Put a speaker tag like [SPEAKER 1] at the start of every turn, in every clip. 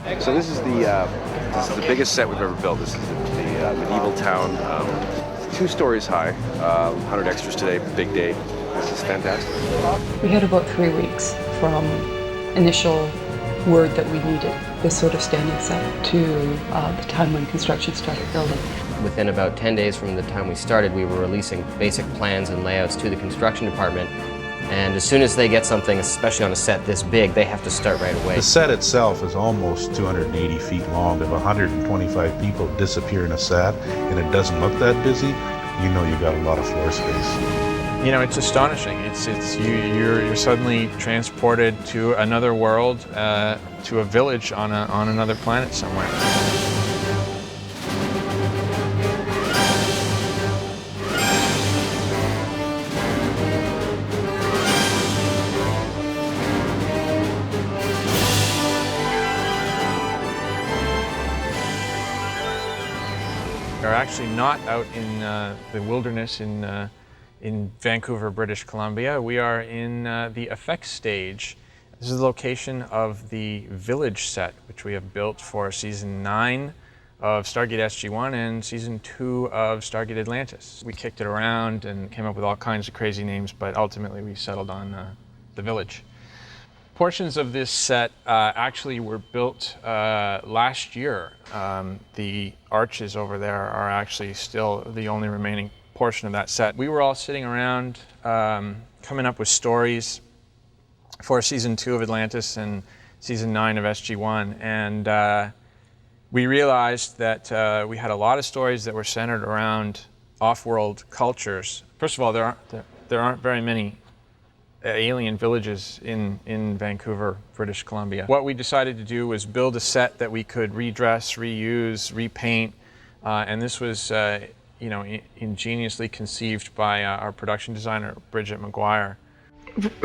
[SPEAKER 1] So this is the biggest set we've ever built. This is the medieval town, 2 stories high, 100 extras today, big day. This is fantastic.
[SPEAKER 2] We had about 3 weeks from initial word that we needed this sort of standing set to the time when construction started building.
[SPEAKER 3] Within about 10 days from the time we started, we were releasing basic plans and layouts to the construction department. And as soon as they get something, especially on a set this big, they have to start right away.
[SPEAKER 4] The set itself is almost 280 feet long. If 125 people disappear in a set and it doesn't look that busy, you know you got a lot of floor space.
[SPEAKER 5] You know, it's astonishing. You're suddenly transported to another world, to a village on another planet somewhere. We're actually not out in the wilderness in Vancouver, British Columbia. We are in the effects stage. This is the location of the village set, which we have built for season 9 of Stargate SG-1 and season 2 of Stargate Atlantis. We kicked it around and came up with all kinds of crazy names, but ultimately we settled on the village. Portions of this set actually were built last year. The arches over there are actually still the only remaining portion of that set. We were all sitting around coming up with stories for season 2 of Atlantis and season 9 of SG-1, and we realized that we had a lot of stories that were centered around off-world cultures. First of all, there aren't very many alien villages in Vancouver, British Columbia. What we decided to do was build a set that we could redress, reuse, repaint, and this was ingeniously conceived by our production designer, Bridget McGuire.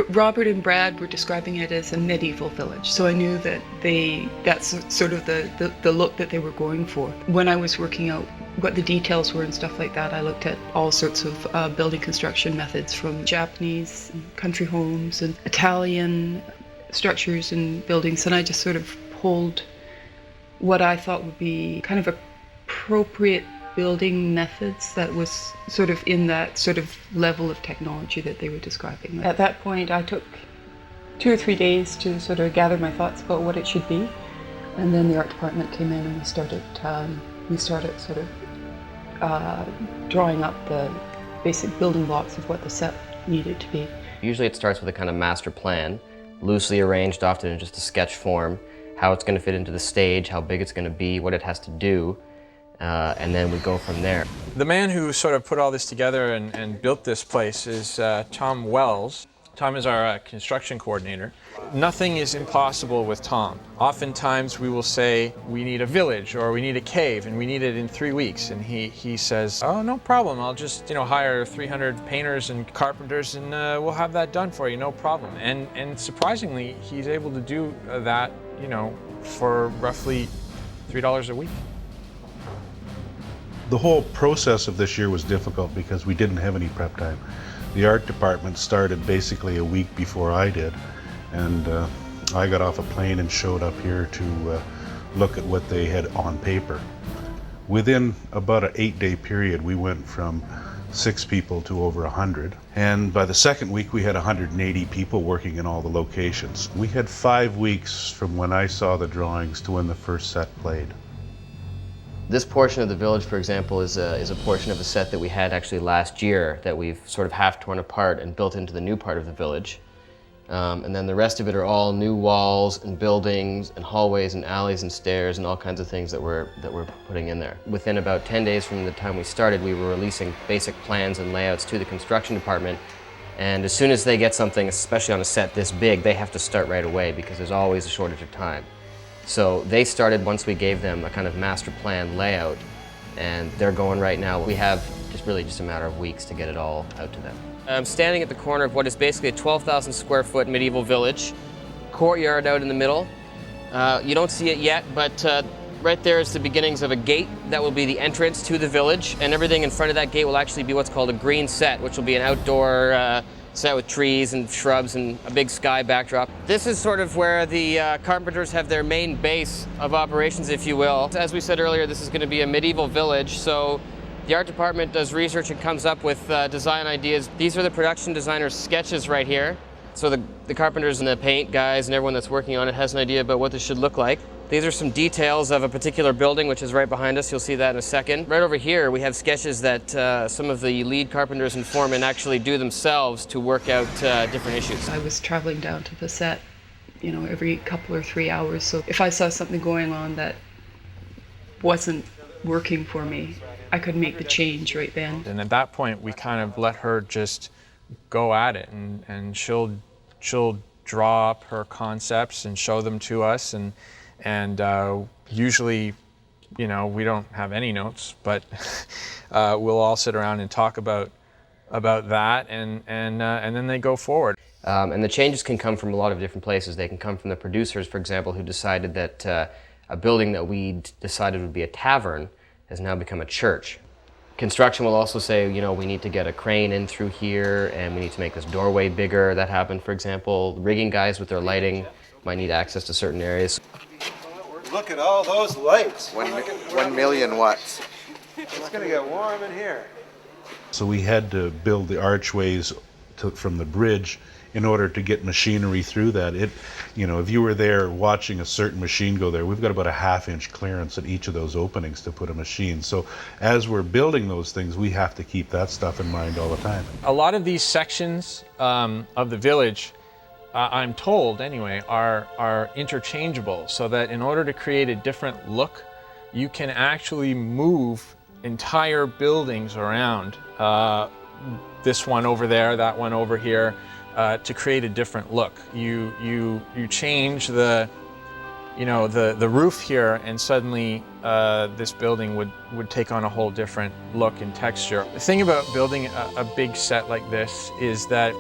[SPEAKER 2] Robert and Brad were describing it as a medieval village, so I knew that that's sort of the look that they were going for. When I was working out what the details were and stuff like that, I looked at all sorts of building construction methods, from Japanese country homes and Italian structures and buildings, and I just sort of pulled what I thought would be kind of appropriate building methods that was sort of in that sort of level of technology that they were describing. At that point, I took 2 or 3 days to sort of gather my thoughts about what it should be, and then the art department came in and we started sort of drawing up the basic building blocks of what the set needed to be.
[SPEAKER 3] Usually it starts with a kind of master plan, loosely arranged, often in just a sketch form, how it's going to fit into the stage, how big it's going to be, what it has to do. And then we go from there.
[SPEAKER 5] The man who sort of put all this together and built this place is Tom Wells. Tom is our construction coordinator. Nothing is impossible with Tom. Oftentimes we will say, we need a village or we need a cave and we need it in 3 weeks. And he says, oh, no problem. I'll just hire 300 painters and carpenters and we'll have that done for you, no problem. And surprisingly, he's able to do that, for roughly $3 a week.
[SPEAKER 4] The whole process of this year was difficult because we didn't have any prep time. The art department started basically a week before I did, and I got off a plane and showed up here to look at what they had on paper. Within about an 8-day period, we went from 6 people to over 100, and by the second week we had 180 people working in all the locations. We had 5 weeks from when I saw the drawings to when the first set played.
[SPEAKER 3] This portion of the village, for example, is a portion of a set that we had actually last year that we've sort of half torn apart and built into the new part of the village. And then the rest of it are all new walls and buildings and hallways and alleys and stairs and all kinds of things that we're putting in there. Within about 10 days from the time we started, we were releasing basic plans and layouts to the construction department. And as soon as they get something, especially on a set this big, they have to start right away because there's always a shortage of time. So they started once we gave them a kind of master plan layout, and they're going right now. We have just a matter of weeks to get it all out to them. I'm standing at the corner of what is basically a 12,000 square foot medieval village, courtyard out in the middle. You don't see it yet, but right there is the beginnings of a gate that will be the entrance to the village, and everything in front of that gate will actually be what's called a green set, which will be an outdoor set with trees and shrubs and a big sky backdrop. This is sort of where the carpenters have their main base of operations, if you will. As we said earlier, this is going to be a medieval village, so the art department does research and comes up with design ideas. These are the production designer's sketches right here. So the carpenters and the paint guys and everyone that's working on it has an idea about what this should look like. These are some details of a particular building, which is right behind us. You'll see that in a second. Right over here, we have sketches that some of the lead carpenters and foremen actually do themselves to work out different issues.
[SPEAKER 2] I was traveling down to the set, you know, every couple or 3 hours. So if I saw something going on that wasn't working for me, I could make the change right then.
[SPEAKER 5] And at that point, we kind of let her just go at it, and she'll draw up her concepts and show them to us, and usually, you know, we don't have any notes, but we'll all sit around and talk about that, and then they go forward.
[SPEAKER 3] And the changes can come from a lot of different places. They can come from the producers, for example, who decided that a building that we decided would be a tavern has now become a church. Construction will also say, you know, we need to get a crane in through here, and we need to make this doorway bigger. That happened, for example. Rigging guys with their lighting might need access to certain areas.
[SPEAKER 6] Look at all those lights.
[SPEAKER 7] 1 million watts.
[SPEAKER 6] It's gonna get warm in here.
[SPEAKER 4] So we had to build the archways from the bridge in order to get machinery through that. You know, if you were there watching a certain machine go there, we've got about a 1/2-inch clearance at each of those openings to put a machine. So as we're building those things, we have to keep that stuff in mind all the time.
[SPEAKER 5] A lot of these sections of the village, I'm told anyway, are interchangeable, so that in order to create a different look, you can actually move entire buildings around. This one over there, that one over here, to create a different look. You change the roof here, and suddenly this building would take on a whole different look and texture. The thing about building a big set like this is that,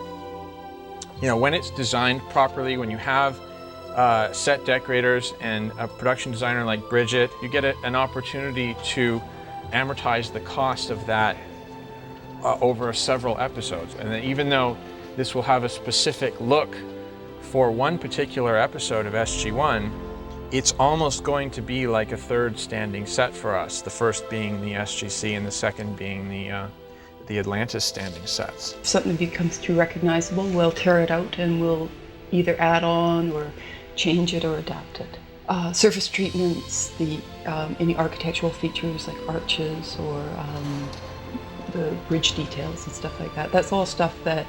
[SPEAKER 5] you know, when it's designed properly, when you have set decorators and a production designer like Bridget, you get an opportunity to amortize the cost of that over several episodes. And then even though this will have a specific look for one particular episode of SG-1, it's almost going to be like a third standing set for us, the first being the SGC and the second being the Atlantis standing sets.
[SPEAKER 2] If something becomes too recognizable, we'll tear it out and we'll either add on or change it or adapt it. Surface treatments, any architectural features like arches or the bridge details and stuff like that. That's all stuff that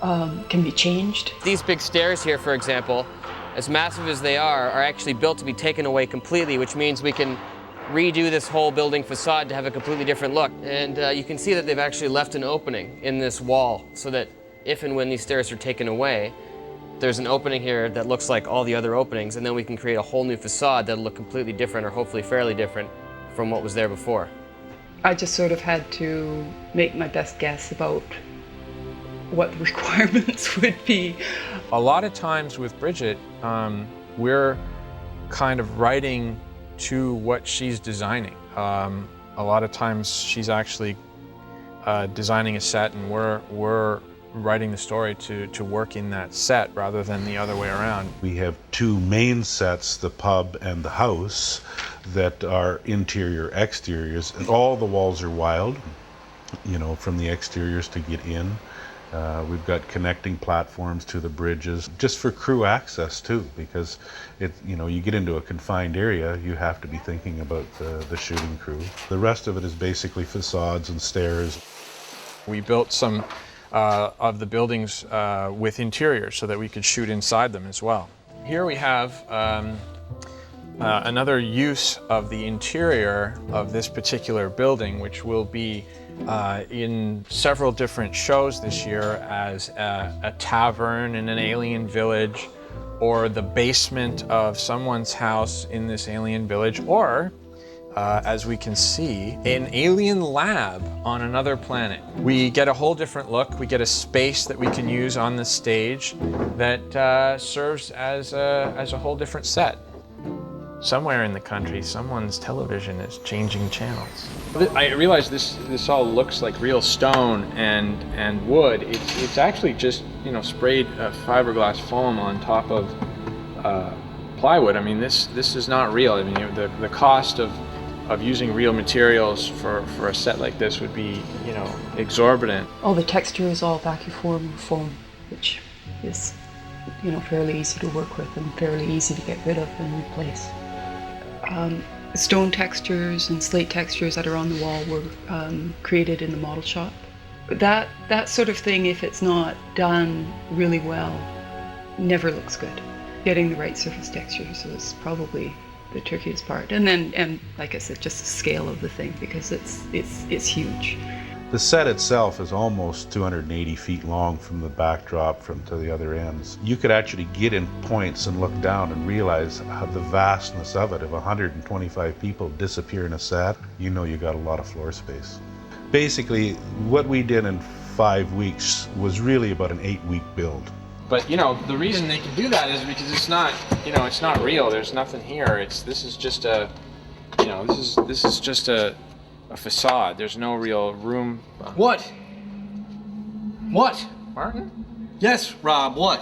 [SPEAKER 2] can be changed.
[SPEAKER 3] These big stairs here, for example, as massive as they are actually built to be taken away completely, which means we can redo this whole building facade to have a completely different look. And you can see that they've actually left an opening in this wall, so that if and when these stairs are taken away, there's an opening here that looks like all the other openings, and then we can create a whole new facade that'll look completely different, or hopefully fairly different from what was there before.
[SPEAKER 2] I just sort of had to make my best guess about what the requirements would be.
[SPEAKER 5] A lot of times with Bridget, we're kind of writing to what she's designing. A lot of times she's actually designing a set, and we're writing the story to work in that set rather than the other way around.
[SPEAKER 4] We have two main sets, the pub and the house, that are interior exteriors, and all the walls are wild, you know, from the exteriors to get in. We've got connecting platforms to the bridges, just for crew access too, because you get into a confined area, you have to be thinking about the shooting crew. The rest of it is basically facades and stairs.
[SPEAKER 5] We built some of the buildings with interiors so that we could shoot inside them as well. Here we have another use of the interior of this particular building, which will be in several different shows this year as a tavern in an alien village, or the basement of someone's house in this alien village, or as we can see, an alien lab on another planet. We get a whole different look. We get a space that we can use on the stage that serves as a whole different set. somewhere in the country, someone's television is changing channels. I realize this all looks like real stone and wood. It's actually just, you know, sprayed fiberglass foam on top of plywood. I mean, this is not real. I mean, the cost of using real materials for a set like this would be, you know, exorbitant.
[SPEAKER 2] All the texture is all vacuform foam, which is, you know, fairly easy to work with and fairly easy to get rid of and replace. Stone textures and slate textures that are on the wall were created in the model shop. But that sort of thing, if it's not done really well, never looks good. Getting the right surface textures is probably the trickiest part. And like I said, just the scale of the thing, because it's huge.
[SPEAKER 4] The set itself is almost 280 feet long from the backdrop to the other ends. You could actually get in points and look down and realize how the vastness of it. If 125 people disappear in a set, you know you got a lot of floor space. Basically, what we did in 5 weeks was really about an 8-week build.
[SPEAKER 5] But, you know, the reason they can do that is because it's not, you know, it's not real. There's nothing here. This is just a, you know, this is just a facade. There's no real room.
[SPEAKER 8] What? What?
[SPEAKER 5] Martin?
[SPEAKER 8] Yes, Rob, what?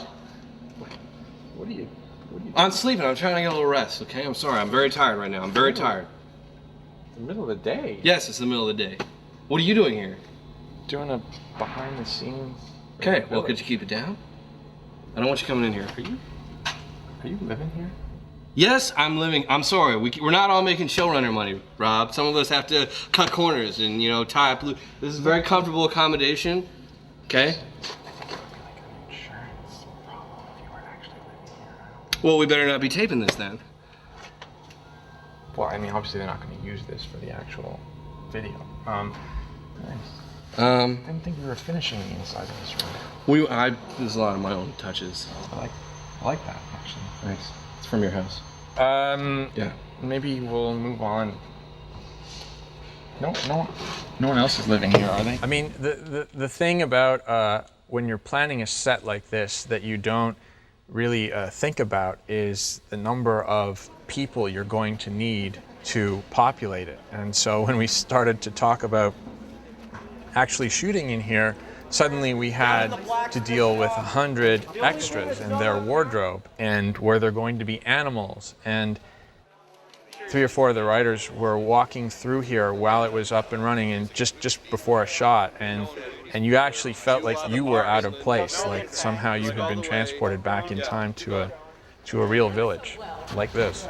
[SPEAKER 5] What are you
[SPEAKER 8] I'm sleeping. I'm trying to get a little rest, okay? I'm sorry. I'm very tired right now. I'm very tired.
[SPEAKER 5] in the middle of the day?
[SPEAKER 8] Yes, it's the middle of the day. What are you doing here?
[SPEAKER 5] Doing a behind the scenes.
[SPEAKER 8] Okay, well, could you keep it down? I don't want you coming in here.
[SPEAKER 5] Are you living here?
[SPEAKER 8] Yes, I'm living. I'm sorry. We're not all making showrunner money, Rob. Some of us have to cut corners and, you know, tie up. This is a very comfortable accommodation. Okay? Well, we better not be taping this then.
[SPEAKER 5] Well, I mean, obviously they're not going to use this for the actual video. Nice. I didn't think we were finishing the inside of this room.
[SPEAKER 8] There's a lot of my own touches.
[SPEAKER 5] I like that, actually.
[SPEAKER 8] Thanks. It's from your house.
[SPEAKER 5] Yeah. Maybe we'll move on. No one else is living here, are they? I mean, the thing about when you're planning a set like this that you don't really think about is the number of people you're going to need to populate it. And so when we started to talk about actually shooting in here, suddenly we had to deal with 100 extras and their wardrobe, and were there going to be animals, and 3 or 4 of the writers were walking through here while it was up and running, and just before a shot, and you actually felt like you were out of place, like somehow you had been transported back in time to a real village like this.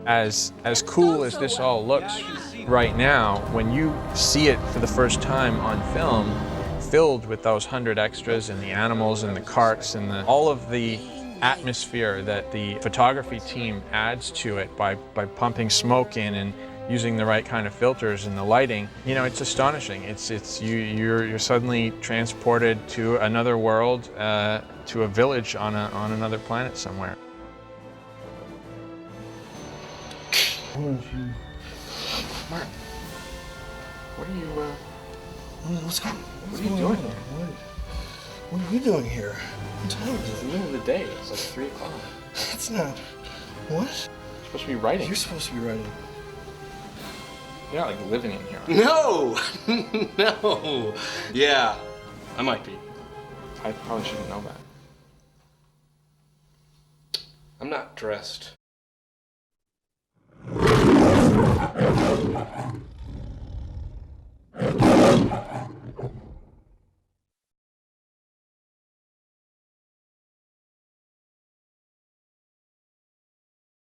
[SPEAKER 5] As cool as this all looks right now, when you see it for the first time on film, filled with those 100 extras and the animals and the carts and all of the atmosphere that the photography team adds to it by pumping smoke in and using the right kind of filters and the lighting, you know, it's astonishing. You're suddenly transported to another world, to a village on another planet somewhere. Mark, what are you,
[SPEAKER 8] What's going on?
[SPEAKER 5] what are you doing here?
[SPEAKER 8] What are you doing here? What time is
[SPEAKER 5] It's
[SPEAKER 8] it?
[SPEAKER 5] the middle of the day. It's like 3 o'clock.
[SPEAKER 8] It's not. What?
[SPEAKER 5] You're supposed to be writing.
[SPEAKER 8] You're supposed to be writing.
[SPEAKER 5] You're not like living in here.
[SPEAKER 8] No! No! Yeah, I might be.
[SPEAKER 5] I probably shouldn't know that.
[SPEAKER 8] I'm not dressed.